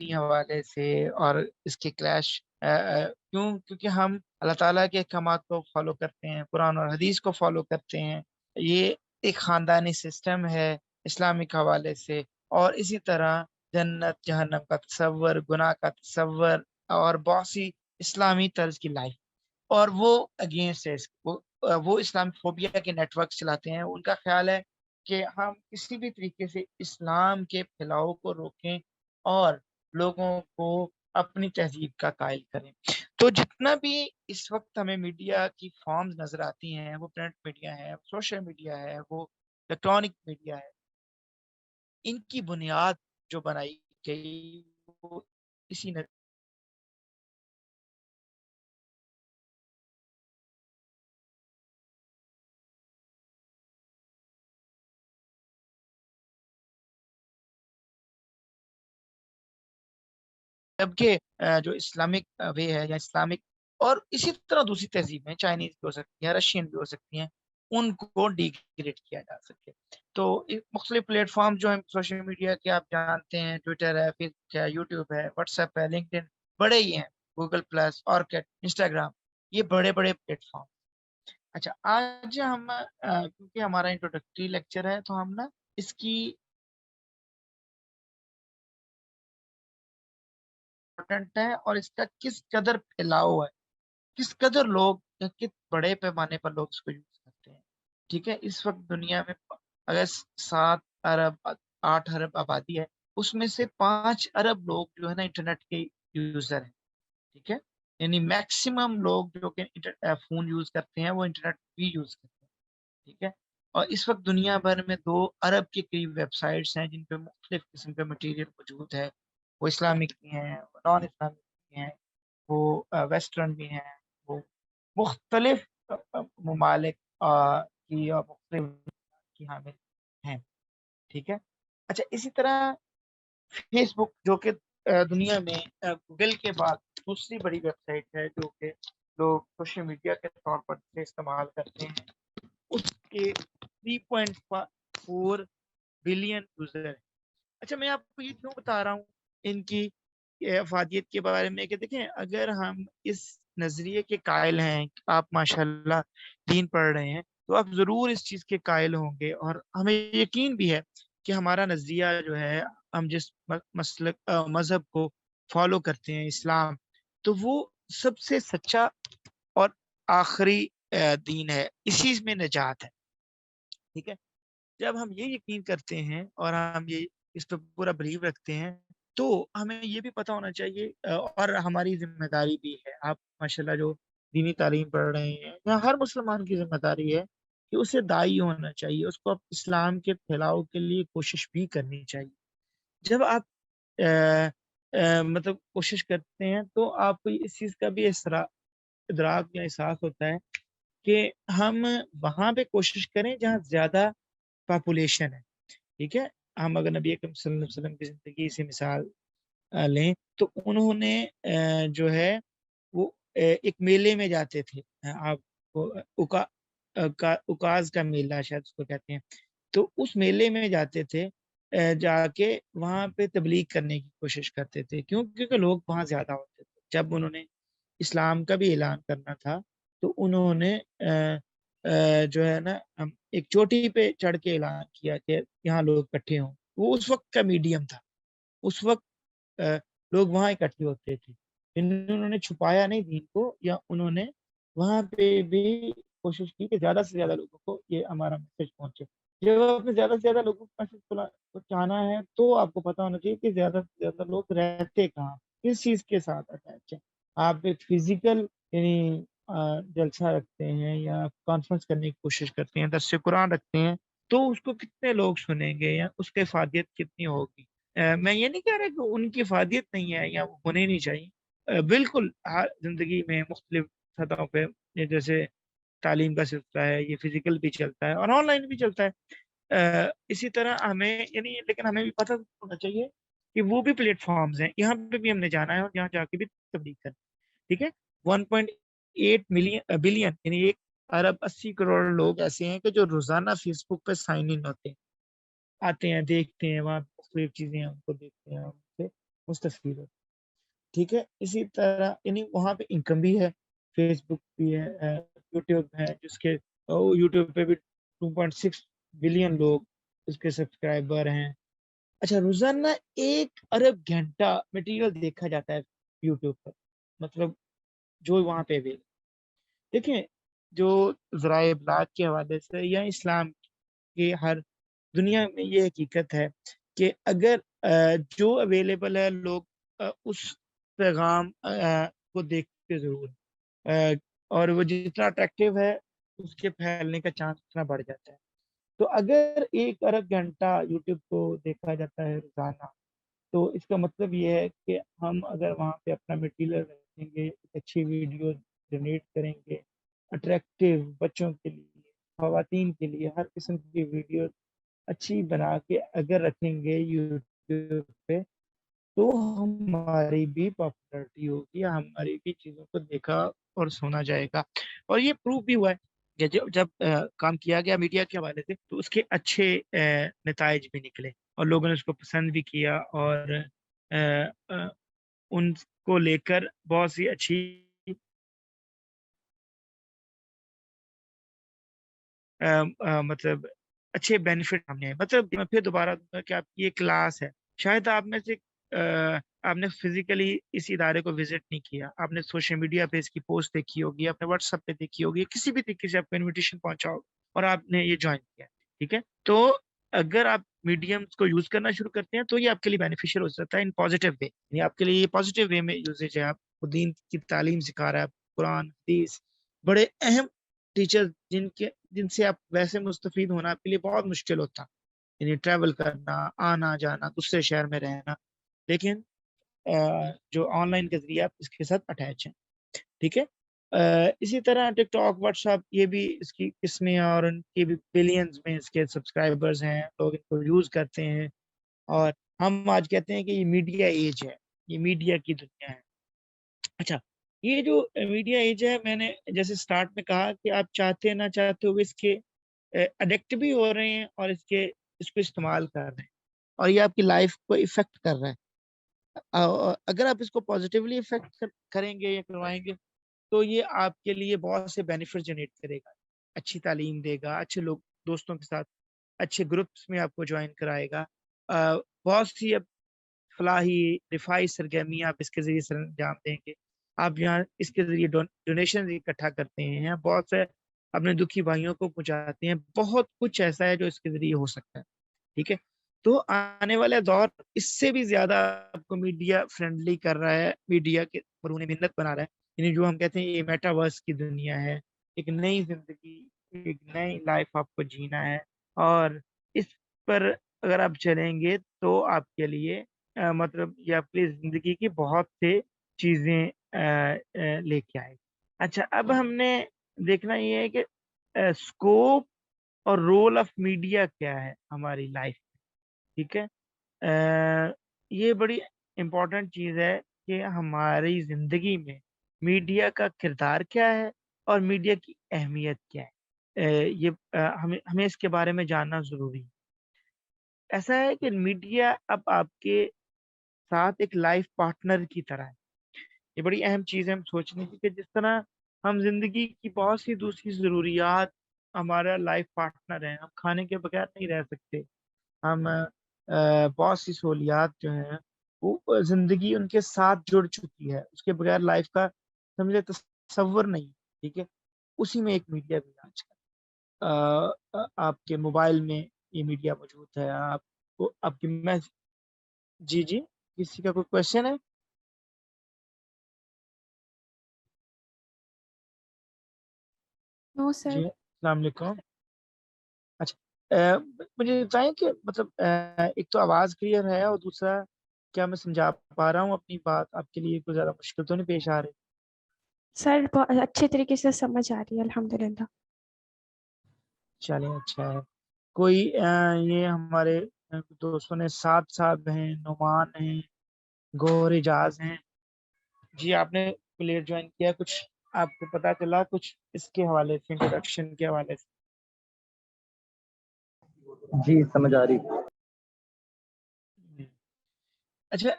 حوالے سے اور اس کے کلیش کیونکہ ہم اللہ تعالیٰ کے احکامات کو فالو کرتے ہیں، قرآن اور حدیث کو فالو کرتے ہیں. یہ ایک خاندانی سسٹم ہے اسلامک حوالے سے. اور اسی طرح جنت جہنم کا تصور، گناہ کا تصور اور بہت سی اسلامی طرز کی لائف، اور وہ اگینسٹ ہے وہ اسلام فوبیا کے نیٹ ورک چلاتے ہیں. ان کا خیال ہے کہ ہم کسی بھی طریقے سے اسلام کے پھیلاؤ کو روکیں اور لوگوں کو اپنی تہذیب کا قائل کریں. تو جتنا بھی اس وقت ہمیں میڈیا کی فارمز نظر آتی ہیں، وہ پرنٹ میڈیا ہے، سوشل میڈیا ہے، وہ الیکٹرانک میڈیا ہے، ان کی بنیاد جو بنائی گئی وہ اسی جبکہ جو اسلامک وے ہے یا اسلامک، اور اسی طرح دوسری تہذیب میں چائنیز بھی ہو سکتی ہیں، رشین بھی ہو سکتی ہیں، ان کو ڈیگریڈ کیا جا سکے. تو مختلف پلیٹ فارم جو ہیں سوشل میڈیا کے آپ جانتے ہیں، ٹویٹر ہے، فیس بک ہے، یوٹیوب ہے، واٹس ایپ ہے، لنکڈ ان، بڑے ہی ہیں، گوگل پلس، آرکٹ، انسٹاگرام، یہ بڑے بڑے پلیٹ فارم. اچھا، آج ہم کیونکہ ہمارا انٹروڈکٹری لیکچر ہے تو ہم نا اس کی امپورٹنٹ ہے اور اس کا کس قدر پھیلاؤ ہے، کس قدر لوگ کس بڑے پیمانے پر لوگ اس کو یوز کرتے ہیں. ٹھیک ہے، اس وقت دنیا میں اگر 7 ارب 8 ارب آبادی ہے، اس میں سے 5 ارب لوگ جو ہے نا انٹرنیٹ کے یوزر ہیں. ٹھیک ہے، یعنی میکسیمم لوگ جو کہ فون یوز کرتے ہیں وہ انٹرنیٹ بھی یوز کرتے ہیں. ٹھیک ہے، اور اس وقت دنیا بھر میں 2 ارب کے قریب ویب سائٹس ہیں جن پہ مختلف قسم کا مٹیریل موجود ہے. وہ اسلامک بھی ہیں، وہ نان اسلامک بھی ہیں، وہ ویسٹرن بھی ہیں، وہ مختلف ممالک کی اور مختلف کی حامل ہیں. ٹھیک ہے. اچھا، اسی طرح فیس بک جو کہ دنیا میں گوگل کے بعد دوسری بڑی ویب سائٹ ہے جو کہ لوگ سوشل میڈیا کے طور پر سے استعمال کرتے ہیں، اس کے 3.4 بلین یوزر ہیں. اچھا، میں آپ کو یہ کیوں بتا رہا ہوں ان کی افادیت کے بارے میں کہ دیکھیں، اگر ہم اس نظریے کے قائل ہیں، آپ ماشاءاللہ دین پڑھ رہے ہیں، تو آپ ضرور اس چیز کے قائل ہوں گے، اور ہمیں یقین بھی ہے کہ ہمارا نظریہ جو ہے، ہم جس مسلک مذہب کو فالو کرتے ہیں، اسلام، تو وہ سب سے سچا اور آخری دین ہے، اسی میں نجات ہے. ٹھیک ہے، جب ہم یہ یقین کرتے ہیں اور ہم یہ اس پہ پورا بلیو رکھتے ہیں، تو ہمیں یہ بھی پتہ ہونا چاہیے اور ہماری ذمہ داری بھی ہے. آپ ماشاءاللہ جو دینی تعلیم پڑھ رہے ہیں، یا ہر مسلمان کی ذمہ داری ہے کہ اسے داعی ہونا چاہیے، اس کو اسلام کے پھیلاؤ کے لیے کوشش بھی کرنی چاہیے. جب آپ مطلب کوشش کرتے ہیں تو آپ کو اس چیز کا بھی ادراک یا احساس ہوتا ہے کہ ہم وہاں پہ کوشش کریں جہاں زیادہ پاپولیشن ہے. ٹھیک ہے، ہم اگر نبی اکرم صلی اللہ علیہ وسلم کی زندگی سے مثال لیں تو انہوں نے جو ہے وہ ایک میلے میں جاتے تھے. آپ کو اکاز کا میلہ شاید اس کو کہتے ہیں. تو اس میلے میں جاتے تھے، جا کے وہاں پہ تبلیغ کرنے کی کوشش کرتے تھے. کیونکہ لوگ وہاں زیادہ ہوتے تھے. جب انہوں نے اسلام کا بھی اعلان کرنا تھا تو انہوں نے جو ہے نا ایک چوٹی پہ چڑھ کے اعلان کیا کہ یہاں لوگ اکٹھے ہوں. وہ اس وقت کا میڈیم تھا. اس وقت لوگ وہاں اکٹھے ہوتے تھے. انہوں نے چھپایا نہیں دین کو، یا انہوں نے وہاں پہ بھی کوشش کی کہ زیادہ سے زیادہ لوگوں کو یہ ہمارا میسج پہنچے. جب آپ نے زیادہ سے زیادہ لوگوں کو میسج پہنچانا ہے تو آپ کو پتا ہونا چاہیے کہ زیادہ سے زیادہ لوگ رہتے کہاں، کس چیز کے ساتھ اٹیچ ہیں. آپ ایک فزیکل یعنی جلسہ رکھتے ہیں یا کانفرنس کرنے کی کوشش کرتے ہیں، درس قرآن رکھتے ہیں، تو اس کو کتنے لوگ سنیں گے یا اس کی افادیت کتنی ہوگی. میں یہ نہیں کہہ رہا کہ ان کی افادیت نہیں ہے یا وہ ہونے نہیں چاہیے. بالکل ہر زندگی میں مختلف سطحوں پہ، جیسے تعلیم کا سلسلہ ہے، یہ فزیکل بھی چلتا ہے اور آن لائن بھی چلتا ہے. اسی طرح ہمیں یعنی لیکن ہمیں بھی پتہ ہونا چاہیے کہ وہ بھی پلیٹ فارمز ہیں، یہاں پہ بھی ہم نے جانا ہے اور یہاں جا کے بھی تبلیغ کرنا. ٹھیک ہے، 1.8 بلین یعنی 1 ارب 80 کروڑ لوگ ایسے ہیں کہ جو روزانہ فیس بک پہ سائن ان ہوتے ہیں، آتے ہیں، دیکھتے ہیں، وہاں مختلف چیزیں ان کو دیکھتے ہیں، ان سے مستفید ہو. ٹھیک ہے. اسی طرح یعنی وہاں پہ انکم بھی ہے. فیس بک بھی ہے, یوٹیوب ہے جس کے یوٹیوب پہ بھی 2.6 بلین لوگ اس کے سبسکرائبر ہیں. اچھا, روزانہ 1 ارب گھنٹہ مٹیریل دیکھا جاتا ہے یوٹیوب پر, مطلب جو وہاں پہ بھی. دیکھیں, جو ذرائع ابلاغ کے حوالے سے یا اسلام کے ہر دنیا میں یہ حقیقت ہے کہ اگر جو اویلیبل ہے لوگ اس پیغام کو دیکھتے ضرور ہیں, اور وہ جتنا اٹریکٹیو ہے اس کے پھیلنے کا چانس اتنا بڑھ جاتا ہے. تو اگر 1 ارب گھنٹہ یوٹیوب کو دیکھا جاتا ہے روزانہ, تو اس کا مطلب یہ ہے کہ ہم اگر وہاں پہ اپنا مٹیریل رکھیں گے, ایک اچھی ویڈیو جنریٹ کریں گے, اٹریکٹیو بچوں کے لیے, خواتین کے لیے, ہر قسم کی ویڈیو اچھی بنا کے اگر رکھیں گے یوٹیوب پہ, تو ہماری بھی پاپولرٹی ہوگی, ہماری بھی چیزوں کو دیکھا اور سنا جائے گا. اور یہ پروف بھی ہوا ہے کہ جب کام کیا گیا میڈیا کے حوالے سے تو اس کے اچھے نتائج بھی نکلے, اور لوگوں نے اس کو پسند بھی کیا, اور ان کو لے کر بہت سی اچھی مطلب اچھے بینیفٹ ہم نے. مطلب میں پھر دوبارہ دوں گا کہ آپ کی یہ کلاس ہے, شاید آپ میں سے آپ نے فزیکلی اس ادارے کو وزٹ نہیں کیا, آپ نے سوشل میڈیا پہ اس کی پوسٹ دیکھی ہوگی, آپ نے واٹس ایپ پہ دیکھی ہوگی, کسی بھی طریقے سے آپ کو انویٹیشن پہنچا ہوگا اور آپ نے یہ جوائن کیا. ٹھیک ہے, تو اگر آپ میڈیمس کو یوز کرنا شروع کرتے ہیں تو یہ آپ کے لیے بینیفیشیل ہو سکتا ہے ان پازیٹیو وے, یعنی آپ کے لیے یہ پازیٹیو وے میں یوزیج ہے. آپ کو دین کی تعلیم سکھا رہا ہے, قرآن حدیث, بڑے اہم ٹیچر جن سے آپ ویسے مستفید ہونا آپ کے لیے بہت مشکل ہوتا, یعنی ٹریول کرنا, آنا جانا, دوسرے شہر میں رہنا, لیکن جو آن لائن کے ذریعے آپ اس کے ساتھ اٹیچ ہیں. ٹھیک ہے, اسی طرح ٹک ٹاک, واٹس ایپ, یہ بھی اس کی قسمیں اور ان کی بھی بلینز میں اس کے سبسکرائبرز ہیں, لوگ ان کو یوز کرتے ہیں. اور ہم آج کہتے ہیں کہ یہ میڈیا ایج ہے, یہ میڈیا کی دنیا ہے. اچھا, یہ جو میڈیا ایج ہے, میں نے جیسے سٹارٹ میں کہا کہ آپ چاہتے نہ چاہتے ہوئے اس کے اڈکٹ بھی ہو رہے ہیں اور اس کو استعمال کر رہے ہیں, اور یہ آپ کی لائف کو افیکٹ کر رہا ہے. اگر آپ اس کو پازیٹیولی افیکٹ کریں گے یا کروائیں گے تو یہ آپ کے لیے بہت سے بینیفٹ جنریٹ کرے گا. اچھی تعلیم دے گا, اچھے لوگ دوستوں کے ساتھ اچھے گروپس میں آپ کو جوائن کرائے گا, بہت سی اب فلاحی دفاعی سرگرمیاں آپ اس کے ذریعے سر انجام دیں گے. آپ یہاں اس کے ذریعے ڈونیشن اکٹھا کرتے ہیں, بہت سے اپنے دکھی بھائیوں کو پہنچاتے ہیں, بہت کچھ ایسا ہے جو اس کے ذریعے ہو سکتا ہے. ٹھیک ہے, تو آنے والے دور اس سے بھی زیادہ آپ کو میڈیا فرینڈلی کر رہا ہے, میڈیا کے قرون منت بنا رہا ہے. یعنی جو ہم کہتے ہیں یہ میٹاورس کی دنیا ہے, ایک نئی زندگی, ایک نئی لائف آپ کو جینا ہے, اور اس پر اگر آپ چلیں گے تو آپ کے لیے مطلب یہ آپ کی زندگی کی بہت سے چیزیں لے کے آئے. اچھا, اب ہم نے دیکھنا یہ ہے کہ اسکوپ اور رول آف میڈیا کیا ہے ہماری لائف میں. ٹھیک ہے, یہ بڑی امپورٹنٹ چیز ہے کہ ہماری زندگی میں میڈیا کا کردار کیا ہے اور میڈیا کی اہمیت کیا ہے. یہ ہمیں اس کے بارے میں جاننا ضروری ہے. ایسا ہے کہ میڈیا اب آپ کے ساتھ ایک لائف پارٹنر کی طرح ہے. یہ بڑی اہم چیز ہے ہم سوچنے کی کہ جس طرح ہم زندگی کی بہت سی دوسری ضروریات ہمارا لائف پارٹنر ہے, ہم کھانے کے بغیر نہیں رہ سکتے, ہم بہت سی سہولیات جو ہیں وہ زندگی ان کے ساتھ جڑ چکی ہے, اس کے بغیر لائف کا سمجھے تصور نہیں. ٹھیک ہے, اسی میں ایک میڈیا بھی آج کل آپ کے موبائل میں یہ میڈیا موجود ہے. آپ کو آپ کی جی جی, کسی کا کوئی کوشچن ہے؟ نو سر. جی, السلام علیکم. اچھا, مجھے بتائیں کہ مطلب ایک تو آواز کلیئر ہے, اور دوسرا کیا میں سمجھا پا رہا ہوں اپنی بات, آپ کے لیے کوئی زیادہ مشکل تو نہیں پیش آ رہی؟ سر بہت اچھے طریقے سے سمجھ آ رہی ہے الحمد للہ. چلیں اچھا ہے. کوئی یہ ہمارے دوستوں نے سعد صاحب ہیں, نعمان ہیں, گور اجاز ہیں. جی, آپ نے پلیئر جوائن کیا, کچھ آپ کو پتا چلا کچھ اس کے حوالے سے, انٹروڈکشن کے حوالے سے؟ جی سمجھ آ رہی. اچھا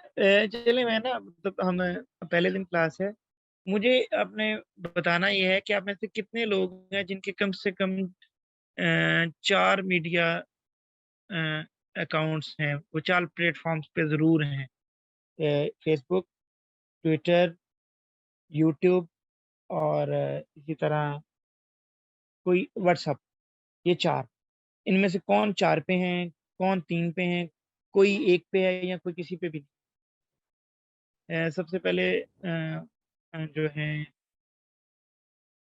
چلے میں نا مطلب ہم پہلے دن کلاس ہے, مجھے آپ نے بتانا یہ ہے کہ آپ میں سے کتنے لوگ ہیں جن کے کم سے کم 4 میڈیا اکاؤنٹس ہیں, وہ 4 پلیٹ فارمز پہ ضرور ہیں, فیس بک, ٹویٹر, یوٹیوب اور اسی طرح کوئی واٹس اپ, یہ 4. ان میں سے کون 4 پہ ہیں, کون 3 پہ ہیں, کوئی ایک پہ ہے یا کوئی کسی پہ بھی نہیں؟ سب سے پہلے جو ہے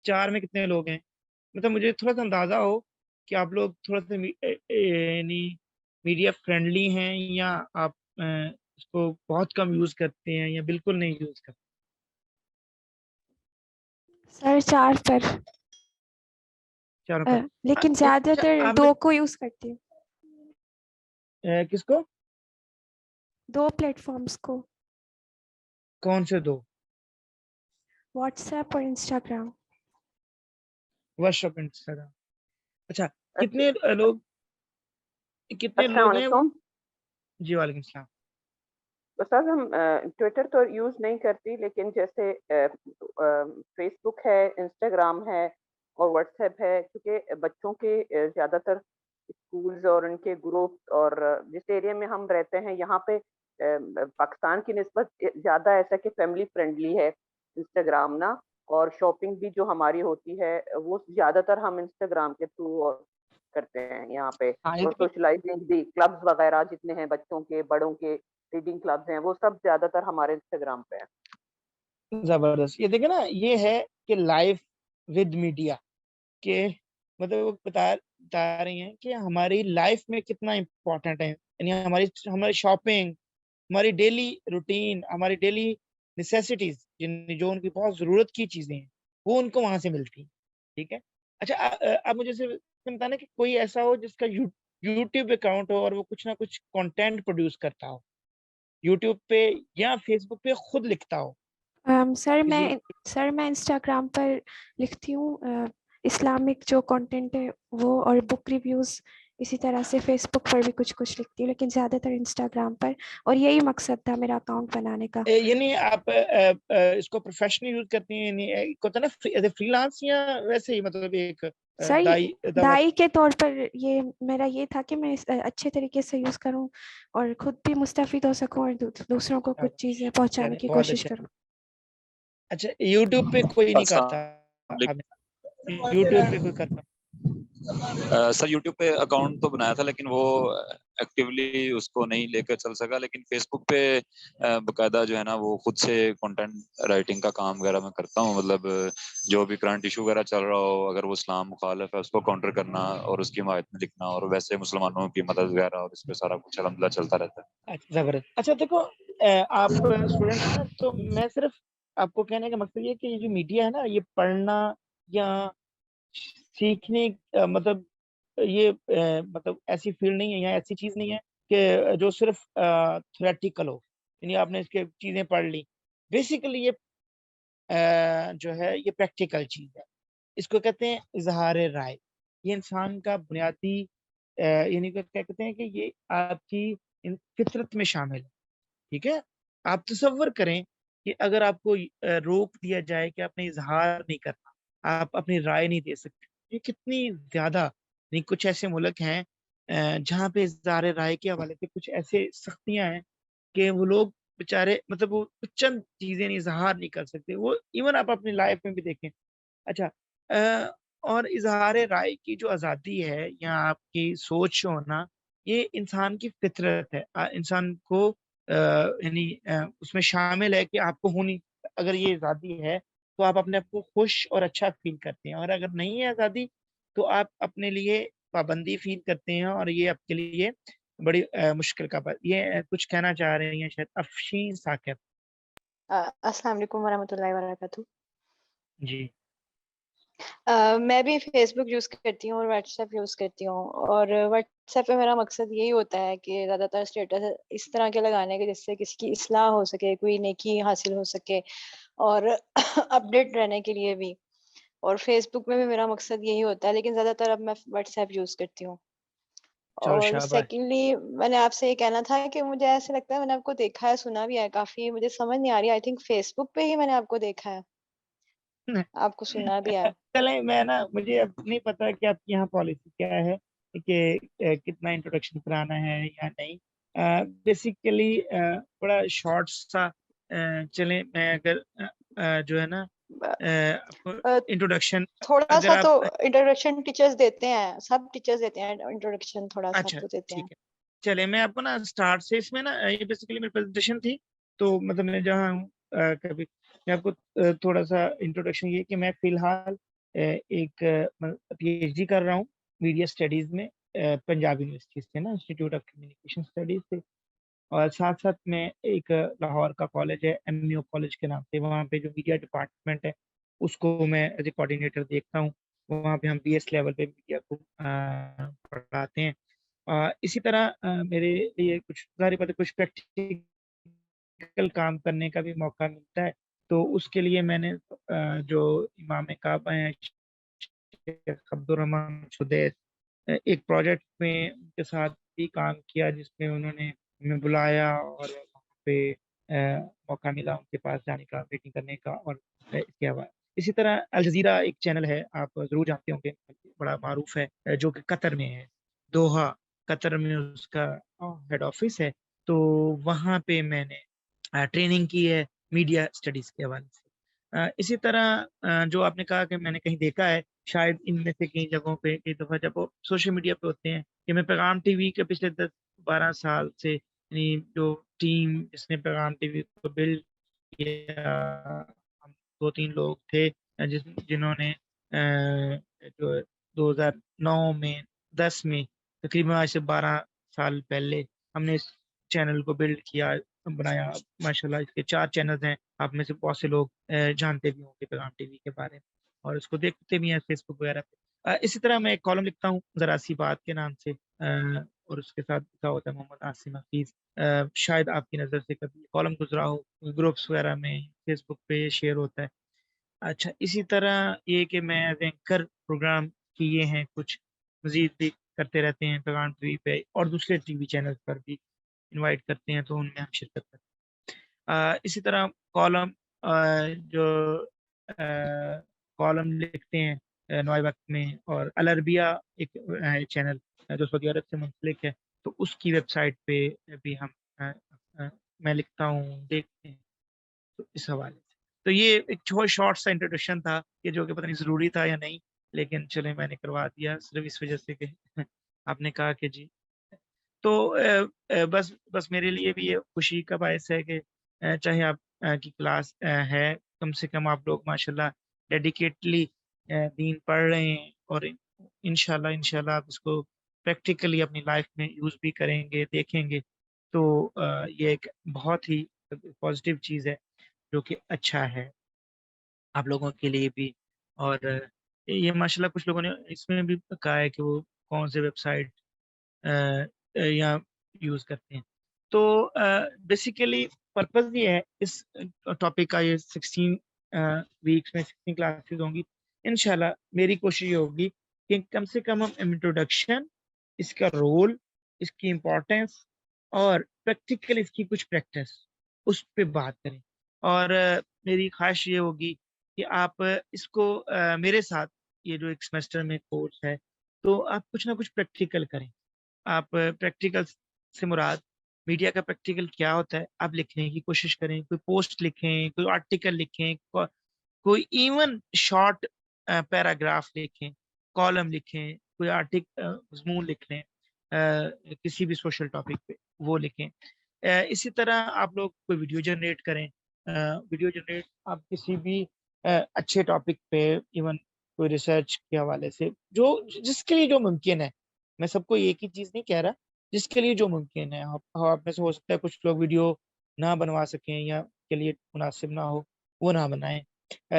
4 میں کتنے لوگ ہیں, مطلب مجھے تھوڑا سا اندازہ ہو کہ آپ لوگ تھوڑا سا یعنی میڈیا فرینڈلی ہیں یا آپ اس کو بہت کم یوز کرتے ہیں یا بالکل نہیں یوز کرتے. سر 4 پر 4 پر. لیکن زیادہ اچھا تر آپ میں 2 کو یوز کرتی ہوں, کس کو, 2 پلیٹ فارمس کو, کون سے 2؟ واٹس ایپ اور انسٹاگرام. What's app, Instagram. اچھا کتنے لوگ, کتنے السلام لوگ ہیں وہ؟ علیکم. جی وعلیکم السلام. استاد ہم ٹویٹر تو یوز نہیں کرتی, لیکن جیسے فیس بک ہے, انسٹاگرام ہے اور واٹس ایپ ہے, کیونکہ بچوں کے زیادہ تر اسکولز اور ان کے گروپ اور جس ایریا میں ہم رہتے ہیں یہاں پہ پاکستان کی نسبت زیادہ ایسا کہ فیملی فرینڈلی ہے انسٹاگرام نا, اور شاپنگ بھی جو ہماری ہوتی ہے وہ زیادہ تر ہم انسٹاگرام کے تھرو کرتے ہیں یہاں پہ, ہاں اور سوشلائزنگ بھی کلبز وغیرہ جتنے ہیں بچوں کے بڑوں کے ریڈنگ کلبز ہیں وہ سب زیادہ تر ہمارے انسٹاگرام پہ ہیں. زبردست. یہ دیکھیں نا, یہ ہے کہ لائف ود میڈیا کہ مطلب وہ بتا رہی ہیں کہ ہماری لائف میں کتنا امپورٹنٹ ہے, یعنی ہماری شاپنگ, ہماری ڈیلی روٹین, ہماری ڈیلی نیسیسٹیز جو ان کی بہت ضرورت کی چیزیں ہیں وہ ان کو وہاں سے ملتی ہیں. ٹھیک ہے. اچھا اب مجھے صرف بتانا کہ کوئی ایسا ہو جس کا یوٹیوب اکاؤنٹ ہو اور وہ کچھ نہ کچھ کنٹینٹ پروڈیوس کرتا ہو یوٹیوب پہ یا فیس بک پہ, خود لکھتا ہو سر کسی. میں انسٹاگرام پر لکھتی ہوں اسلامک جو کنٹینٹ ہے وہ, اور بک ریویوز, اسی طرح سے فیس بک پر بھی کچھ لکھتی ہوں, لیکن زیادہ تر انسٹاگرام پر, اور یہی مقصد تھا میرا اکاؤنٹ بنانے کا. یعنی آپ اس کو پروفیشنل یوز کرتی ہیں, یعنی ایک ہوتا ہے نا فری لانس, یا ویسے ہی مطلب ایک سر دعوت؟ دائی کے طور پر یہ میرا یہ تھا کہ میں اچھے طریقے سے یوز کروں اور خود بھی مستفید ہو سکوں اور دوسروں کو کچھ چیزیں پہنچانے کی بہت کوشش اچھا. کروں. اچھا یوٹیوب پہ کوئی نہیں کرتا, یوٹیوب پہ کوئی کرتا؟ سر یوٹیوب پہ اکاؤنٹ تو بنایا تھا لیکن وہ ایکٹیولی اس کو نہیں لے کر چل سکا, لیکن فیس بک پہ باقاعدہ جو ہے نا وہ خود سے کنٹینٹ رائٹنگ کا کام وغیرہ میں کرتا ہوں, مطلب جو بھی کرنٹ ایشو وغیرہ چل رہا ہو, اگر وہ اسلام مخالف ہے اس کو کاؤنٹر کرنا اور اس کی حمایت میں لکھنا, اور ویسے مسلمانوں کی مدد وغیرہ, اور اس پہ سارا کچھ الحمدللہ چلتا رہتا ہے. اچھا زبردست. اچھا دیکھو آپ اسٹوڈنٹ ہیں نا, تو میں صرف آپ کو کہنے کا مقصد یہ کہ یہ جو میڈیا ہے نا, یہ پڑھنا یا سیکھنے مطلب یہ مطلب ایسی فیلڈ نہیں ہے یا ایسی چیز نہیں ہے کہ جو صرف تھیوریٹیکل ہو, یعنی آپ نے اس کے چیزیں پڑھ لی. بیسیکلی یہ جو ہے یہ پریکٹیکل چیز ہے. اس کو کہتے ہیں اظہار رائے. یہ انسان کا بنیادی یعنی کہ کیا کہتے ہیں کہ یہ آپ کی فطرت میں شامل ہے. ٹھیک ہے. آپ تصور کریں کہ اگر آپ کو روک دیا جائے کہ آپ نے اظہار نہیں کرنا, آپ اپنی رائے نہیں دے سکتے, یہ کتنی زیادہ, نہیں کچھ ایسے ملک ہیں جہاں پہ اظہار رائے کے حوالے سے کچھ ایسے سختیاں ہیں کہ وہ لوگ بےچارے مطلب وہ چند چیزیں نہیں اظہار نہیں کر سکتے. وہ ایون آپ اپنی لائف میں بھی دیکھیں. اچھا اور اظہار رائے کی جو آزادی ہے یا آپ کی سوچ ہونا, یہ انسان کی فطرت ہے. انسان کو یعنی اس میں شامل ہے کہ آپ کو ہونی, اگر یہ آزادی ہے تو آپ اپنے آپ کو خوش اور اچھا فیل کرتے ہیں, اور اگر نہیں ہے آزادی تو آپ اپنے لیے پابندی فیل کرتے ہیں, اور یہ آپ کے لیے بڑی مشکل کا بات. یہ کچھ کہنا چاہ رہے ہیں شاید افشین ثاقب. السلام علیکم ورحمۃ اللہ وبرکاتہ. جی میں بھی فیس بک یوز کرتی ہوں اور واٹس ایپ یوز کرتی ہوں, اور واٹس ایپ پہ میرا مقصد یہی ہوتا ہے کہ زیادہ تر اسٹیٹس اس طرح کے لگانے کے جس سے کسی کی اصلاح ہو سکے, کوئی نیکی حاصل ہو سکے, اور اپڈیٹ رہنے کے لیے بھی. اور فیس بک میں بھی میرا مقصد یہی ہوتا ہے, لیکن زیادہ تر اب میں واٹس ایپ یوز کرتی ہوں. چلو اور شاباش. سیکنڈلی میں نے آپ سے یہ کہنا تھا کہ مجھے ایسے لگتا ہے میں نے آپ کو دیکھا ہے, سنا بھی ہے کافی, مجھے سمجھ نہیں آ رہی, آئی تھنک فیس بک پہ ہی میں نے آپ کو دیکھا ہے, آپ کو سنا بھی ہے. چلیں میں نا, مجھے اب نہیں پتا کہ آپ کی یہاں پالیسی کیا ہے کہ کتنا انٹروڈکشن کرانا ہے یا نہیں. بیسیکلی بڑا شارٹ سا چلیں, میں اگر جو ہے نا انٹروڈکشن تھوڑا اگر سا آپ, تو انٹروڈکشن ٹیچرز دیتے ہیں, سب ٹیچرز دیتے ہیں انٹروڈکشن, تھوڑا سا اچھا تو دیتے ہیں. ٹھیک ہے, چلے میں آپ کو نا اسٹارٹ سے, اس میں نا یہ بیسیکلی میری پریزنٹیشن تھی, تو مطلب میں جہاں ہوں کبھی میں آپ کو تھوڑا سا انٹروڈکشن یہ کہ میں فی الحال ایک پی ایچ ڈی کر رہا ہوں میڈیا اسٹڈیز میں پنجاب یونیورسٹی سے نا, انسٹیٹیوٹ آف کمیونیکیشن اسٹڈیز سے, اور ساتھ ساتھ میں ایک لاہور کا کالج ہے ایم یو کالج کے نام سے, وہاں پہ جو میڈیا ڈپارٹمنٹ ہے اس کو میں ایز اے کوآرڈینیٹر دیکھتا ہوں. وہاں پہ ہم بی ایس لیول پہ میڈیا کو پڑھاتے ہیں. اسی طرح میرے لیے کچھ ظاہر بات ہے کچھ پریکٹیکل کام کرنے کا بھی موقع ملتا ہے, تو اس کے لیے میں نے جو امام کعبہ ہیں شیخ عبد الرحمان سدیس, ایک پروجیکٹ میں ان کے ساتھ بھی کام کیا جس میں انہوں نے ہمیں بلایا اور وہاں پہ موقع ملا ان کے پاس جانے کا, میٹنگ کرنے کا. اور اس کے بعد اسی طرح الجزیرہ ایک چینل ہے, آپ ضرور جانتے ہوں گے, بڑا معروف ہے, جو کہ قطر میں ہے, دوحہ قطر میں اس کا ہیڈ آفس ہے. تو وہاں پہ میں نے ٹریننگ کی ہے میڈیا اسٹڈیز کے حوالے سے. اسی طرح جو آپ نے کہا کہ میں نے کہیں دیکھا ہے, شاید ان میں سے کئی جگہوں پہ کئی دفعہ جب وہ سوشل میڈیا پہ ہوتے ہیں, کہ میں پیغام ٹی وی کے پچھلے 10-12 سال سے, یعنی جو ٹیم جس نے پیغام ٹی وی کو بلڈ کیا, ہم 2-3 لوگ تھے جنہوں نے جو 2009 میں 10 میں تقریباً آج سے 12 سال پہلے ہم نے اس چینل کو بلڈ کیا, بنایا. ماشاءاللہ اس کے 4 چینلز ہیں, آپ میں سے بہت سے لوگ جانتے بھی ہوں گے پیغام ٹی وی کے بارے میں, اور اس کو دیکھتے بھی ہیں فیس بک وغیرہ پہ. اسی طرح میں ایک کالم لکھتا ہوں ذرا سی بات کے نام سے, اور اس کے ساتھ لکھا ہوتا ہے محمد عاصم حفیظ. شاید آپ کی نظر سے کبھی کالم گزرا ہو, گروپس وغیرہ میں فیس بک پہ شیئر ہوتا ہے. اچھا, اسی طرح یہ کہ میں ایز اینکر پروگرام کیے ہیں کچھ, مزید بھی کرتے رہتے ہیں پیغام ٹی وی پہ, اور دوسرے ٹی وی چینل پر بھی انوائٹ کرتے ہیں تو ان میں ہم شرکت کرتے ہیں. اسی طرح کالم جو کالم لکھتے ہیں نوائے وقت میں, اور العربیہ ایک چینل جو سعودی عرب سے منسلک ہے, تو اس کی ویب سائٹ پہ بھی ہم میں لکھتا ہوں, دیکھتے ہیں. تو اس حوالے سے تو یہ ایک شارٹ سا انٹروڈکشن تھا, کہ جو کہ پتہ نہیں ضروری تھا یا نہیں, لیکن چلے میں نے کروا دیا صرف اس وجہ سے کہ آپ نے کہا کہ جی. تو بس میرے لیے بھی یہ خوشی کا باعث ہے کہ چاہے آپ کی کلاس ہے, کم سے کم آپ لوگ ماشاءاللہ ڈیڈیکیٹلی دین پڑھ رہے ہیں, اور انشاءاللہ آپ اس کو پریکٹیکلی اپنی لائف میں یوز بھی کریں گے, دیکھیں گے. تو یہ ایک بہت ہی پازیٹیو چیز ہے جو کہ اچھا ہے آپ لوگوں کے لیے بھی. اور یہ ماشاءاللہ کچھ لوگوں نے اس میں بھی کہا ہے کہ وہ کون سے ویب سائٹ یا یوز کرتے ہیں. تو بیسیکلی پرپز یہ ہے اس ٹاپک کا, یہ 16 ویکس میں 16 کلاسز ہوں گی انشاءاللہ. میری کوشش یہ ہوگی کہ کم سے کم ہم انٹروڈکشن, اس کا رول, اس کی امپورٹینس, اور پریکٹیکل اس کی کچھ پریکٹس, اس پہ بات کریں. اور میری خواہش یہ ہوگی کہ آپ اس کو میرے ساتھ, یہ جو ایک سیمسٹر میں کورس ہے, تو آپ کچھ نہ کچھ پریکٹیکل کریں. آپ پریکٹیکل سے مراد میڈیا کا پریکٹیکل کیا ہوتا ہے آپ لکھنے کی کوشش کریں. کوئی پوسٹ لکھیں, کوئی آرٹیکل لکھیں, کوئی ایون شارٹ پیراگراف لکھیں, کالم لکھیں, کوئی مضمون لکھ لیں کسی بھی سوشل ٹاپک پہ, وہ لکھیں. اسی طرح آپ لوگ کوئی ویڈیو جنریٹ کریں. ویڈیو جنریٹ آپ کسی بھی اچھے ٹاپک پہ, ایون کوئی ریسرچ کے حوالے سے, جس کے لیے جو ممکن ہے. میں سب کو ایک ہی چیز نہیں کہہ رہا, جس کے لیے جو ممکن ہے. آپ میں سے ہو سکتا ہے کچھ لوگ ویڈیو نہ بنوا سکیں یا کے لیے مناسب نہ ہو, وہ نہ بنائیں,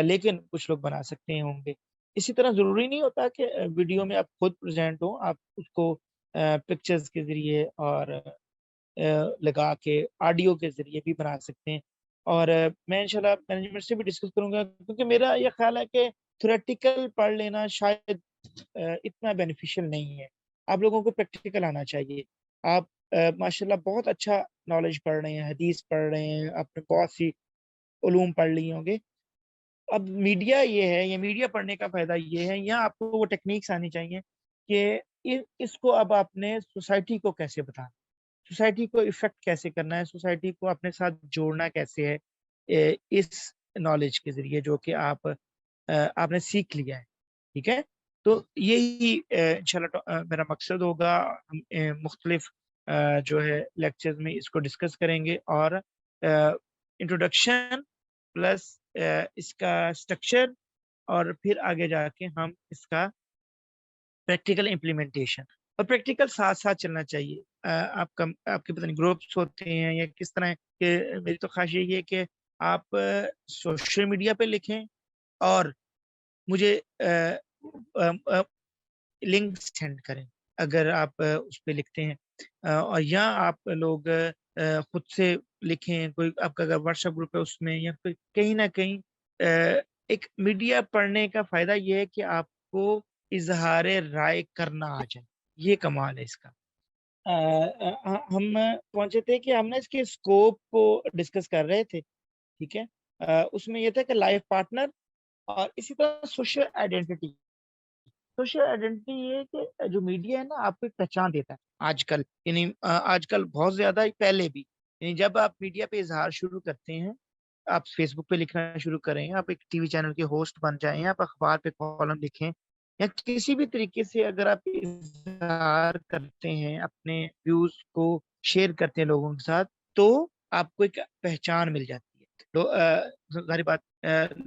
لیکن کچھ لوگ بنا سکتے ہیں ہوں گے. اسی طرح ضروری نہیں ہوتا کہ ویڈیو میں آپ خود پریزنٹ ہوں, آپ اس کو پکچرز کے ذریعے اور لگا کے آڈیو کے ذریعے بھی بنا سکتے ہیں. اور میں انشاءاللہ مینجمنٹ سے بھی ڈسکس کروں گا, کیونکہ میرا یہ خیال ہے کہ تھیوریٹیکل پڑھ لینا شاید اتنا بینیفیشیل نہیں ہے. آپ لوگوں کو پریکٹیکل آنا چاہیے. آپ ماشاءاللہ بہت اچھا نالج پڑھ رہے ہیں, حدیث پڑھ رہے ہیں, آپ نے بہت سی علوم پڑھ لی ہوں گے. اب میڈیا یہ ہے, یہ میڈیا پڑھنے کا فائدہ یہ ہے, یہاں آپ کو وہ ٹیکنیکس آنی چاہیے کہ اس کو اب آپ نے سوسائٹی کو کیسے بتانا, سوسائٹی کو افیکٹ کیسے کرنا ہے, سوسائٹی کو اپنے ساتھ جوڑنا کیسے ہے اس نالج کے ذریعے جو کہ آپ نے سیکھ لیا ہے. ٹھیک ہے, تو یہی انشاءاللہ میرا مقصد ہوگا. ہم مختلف جو ہے لیکچرز میں اس کو ڈسکس کریں گے, اور انٹروڈکشن پلس اس کا اسٹرکچر, اور پھر آگے جا کے ہم اس کا پریکٹیکل امپلیمنٹیشن, اور پریکٹیکل ساتھ ساتھ چلنا چاہیے. آپ کے پتہ نہیں گروپس ہوتے ہیں یا کس طرح کہ میری تو خواہش یہی ہے کہ آپ سوشل میڈیا پہ لکھیں اور مجھے لنک سینڈ کریں اگر آپ اس پہ لکھتے ہیں, اور یا آپ لوگ خود سے لکھیں, کوئی آپ کا اگر واٹس ایپ گروپ ہے اس میں, یا پھر کہیں نہ کہیں. ایک میڈیا پڑھنے کا فائدہ یہ ہے کہ آپ کو اظہار رائے کرنا آ جائے, یہ کمال ہے اس کا. ہم پہنچے تھے کہ ہم نے اس کے اسکوپ کو ڈسکس کر رہے تھے. ٹھیک ہے, اس میں یہ تھا کہ لائف پارٹنر, اور اسی طرح سوشل آئیڈینٹی. سوشل آئیڈینٹی یہ ہے کہ جو میڈیا ہے نا آپ کو ایک پہچان دیتا ہے آج کل, یعنی آج کل بہت زیادہ, پہلے بھی, یعنی جب آپ میڈیا پہ اظہار شروع کرتے ہیں, آپ فیس بک پہ لکھنا شروع کریں, آپ ایک ٹی وی چینل کے ہوسٹ بن جائیں, آپ اخبار پہ کالم لکھیں, یا کسی بھی طریقے سے اگر آپ اظہار کرتے ہیں, اپنے ویوز کو شیئر کرتے ہیں لوگوں کے ساتھ, تو آپ کو ایک پہچان مل جاتی ہے. ظاہر بات,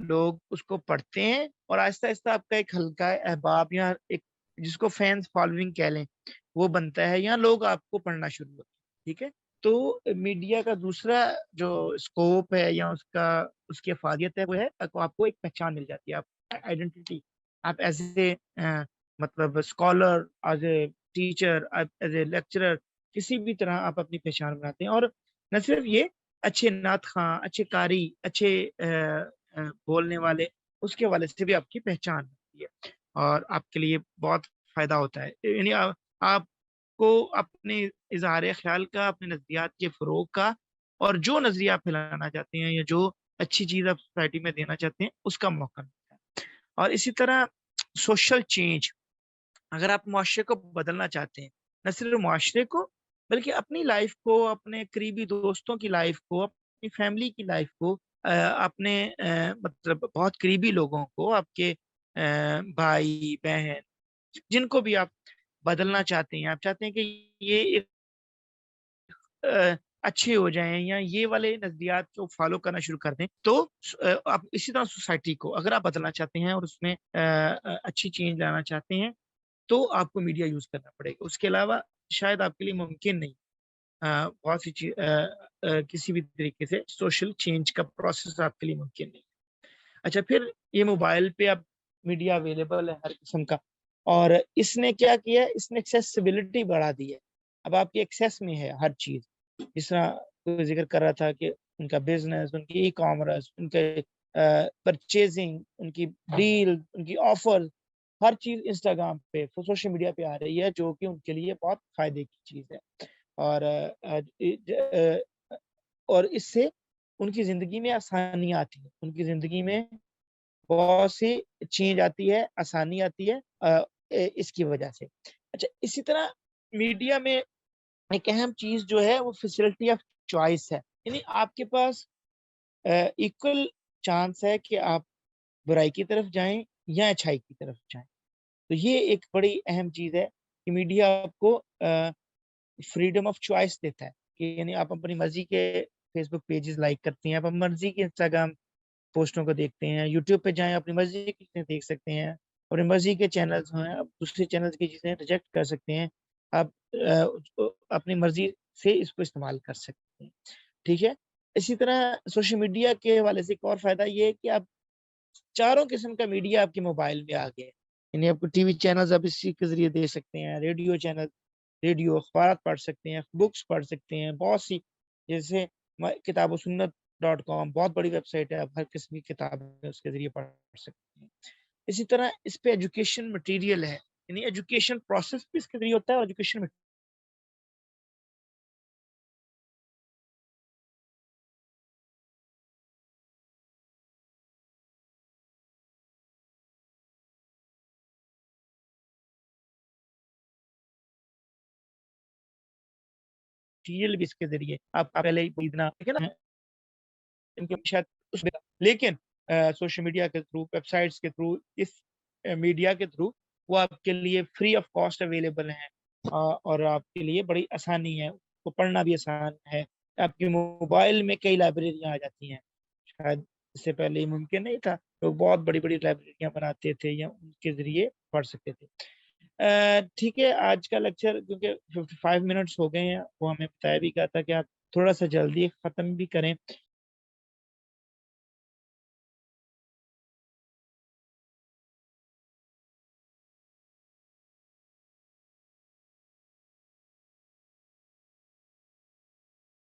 لوگ اس کو پڑھتے ہیں اور آہستہ آہستہ آپ کا ایک ہلکا احباب, یا ایک جس کو فینس فالوئنگ کہہ لیں, وہ بنتا ہے, یا لوگ آپ کو پڑھنا شروع ہوتے ہیں. ٹھیک ہے, تو میڈیا کا دوسرا جو اسکوپ ہے یا اس کی افادیت ہے وہ ہے آپ کو ایک پہچان مل جاتی ہے, آپ آئیڈینٹی, آپ ایز اے مطلب scholar, as a teacher, as a lecturer, کسی بھی طرح آپ اپنی پہچان بناتے ہیں. اور نہ صرف یہ, اچھے نعت خواں, اچھے قاری, اچھے بولنے والے, اس کے حوالے سے بھی آپ کی پہچان ہوتی ہے, اور آپ کے لیے بہت فائدہ ہوتا ہے. یعنی آپ کو اپنے اظہار خیال کا, اپنے نظریات کے فروغ کا, اور جو نظریہ آپ پھیلانا چاہتے ہیں یا جو اچھی چیز آپ سوسائٹی میں دینا چاہتے ہیں, اس کا موقع ملتا ہے. اور اسی طرح سوشل چینج, اگر آپ معاشرے کو بدلنا چاہتے ہیں, نہ صرف معاشرے کو بلکہ اپنی لائف کو, اپنے قریبی دوستوں کی لائف کو, اپنی فیملی کی لائف کو, اپنے مطلب بہت قریبی لوگوں کو, آپ کے بھائی بہن, جن کو بھی آپ بدلنا چاہتے ہیں, آپ چاہتے ہیں کہ یہ اچھے ہو جائیں یا یہ والے نظریات کو فالو کرنا شروع کر دیں, تو آپ اسی طرح سوسائٹی کو اگر آپ بدلنا چاہتے ہیں اور اس میں اچھی چینج لانا چاہتے ہیں, تو آپ کو میڈیا یوز کرنا پڑے گا. اس کے علاوہ شاید آپ کے لیے ممکن نہیں بہت سی چیز, کسی بھی طریقے سے سوشل چینج کا پروسیس آپ کے لیے ممکن نہیں. اچھا, پھر یہ موبائل پہ اب میڈیا اویلیبل ہے ہر قسم کا, اور اس نے کیا کیا ہے, اس نے ایکسیسیبلٹی بڑھا دی ہے. اب آپ کے ایکسیس میں ہے ہر چیز, جس طرح کوئی ذکر کر رہا تھا کہ ان کا بزنس, ان کی ای کامرس, ان کے پرچیزنگ, ان کی ڈیل, ان کی آفر, ہر چیز انسٹاگرام پہ, سوشل میڈیا پہ آ رہی ہے, جو کہ ان کے لیے بہت فائدے کی چیز ہے. اور اس سے ان کی زندگی میں آسانی آتی ہے, ان کی زندگی میں بہت سی چینج آتی ہے, آسانی آتی ہے اس کی وجہ سے. اچھا, اسی طرح میڈیا میں ایک اہم چیز جو ہے وہ فیسلٹی آف چوائس ہے, یعنی آپ کے پاس ایکول چانس ہے کہ آپ برائی کی طرف جائیں یا اچھائی کی طرف جائیں. تو یہ ایک بڑی اہم چیز ہے کہ میڈیا آپ کو فریڈم آف چوائس دیتا ہے, کہ یعنی آپ اپنی مرضی کے فیس بک پیجز لائک کرتے ہیں, آپ اپنی مرضی کے انسٹاگرام پوسٹوں کو دیکھتے ہیں, یوٹیوب پہ جائیں اپنی مرضی کی چیزیں دیکھ سکتے ہیں, اپنی مرضی کے چینلز ہیں, آپ دوسرے چینلز کی چیزیں ریجیکٹ کر سکتے ہیں, آپ اپنی مرضی سے اس کو استعمال کر سکتے ہیں. ٹھیک ہے, اسی طرح سوشل میڈیا کے حوالے سے ایک اور فائدہ یہ ہے کہ آپ چاروں قسم کا میڈیا آپ کے موبائل میں آ گیا ہے. یعنی آپ کو ٹی وی چینلز آپ اسی کے ذریعے دے سکتے ہیں, ریڈیو چینل, ریڈیو اخبارات پڑھ سکتے ہیں, بکس پڑھ سکتے ہیں, بہت سی, جیسے کتاب و سنت.com بہت بڑی ویب سائٹ ہے, آپ ہر قسم کی کتابیں اس کے ذریعے پڑھ سکتے ہیں. اسی طرح اس پہ ایجوکیشن مٹیریل ہے, یعنی ایجوکیشن پروسیس بھی اس کے ذریعے ہوتا ہے اور ایجوکیشن مٹیریل بھی اس کے ذریعے آپ پہلے ہی خریدنا ٹھیک ہے نا ان کے شاید لیکن سوشل میڈیا کے تھرو ویب سائٹس کے تھرو اس میڈیا کے تھرو وہ آپ کے لیے فری آف کاسٹ اویلیبل ہیں اور آپ کے لیے بڑی آسانی ہے کو پڑھنا بھی آسان ہے آپ کے موبائل میں کئی لائبریریاں آ جاتی ہیں شاید اس سے پہلے یہ ممکن نہیں تھا لوگ بہت بڑی بڑی لائبریریاں بناتے تھے یا ان کے ذریعے پڑھ سکتے تھے ٹھیک ہے آج کا لیکچر کیونکہ 55 منٹس ہو گئے ہیں وہ ہمیں بتایا بھی گیا تھا کہ آپ تھوڑا سا جلدی ختم بھی کریں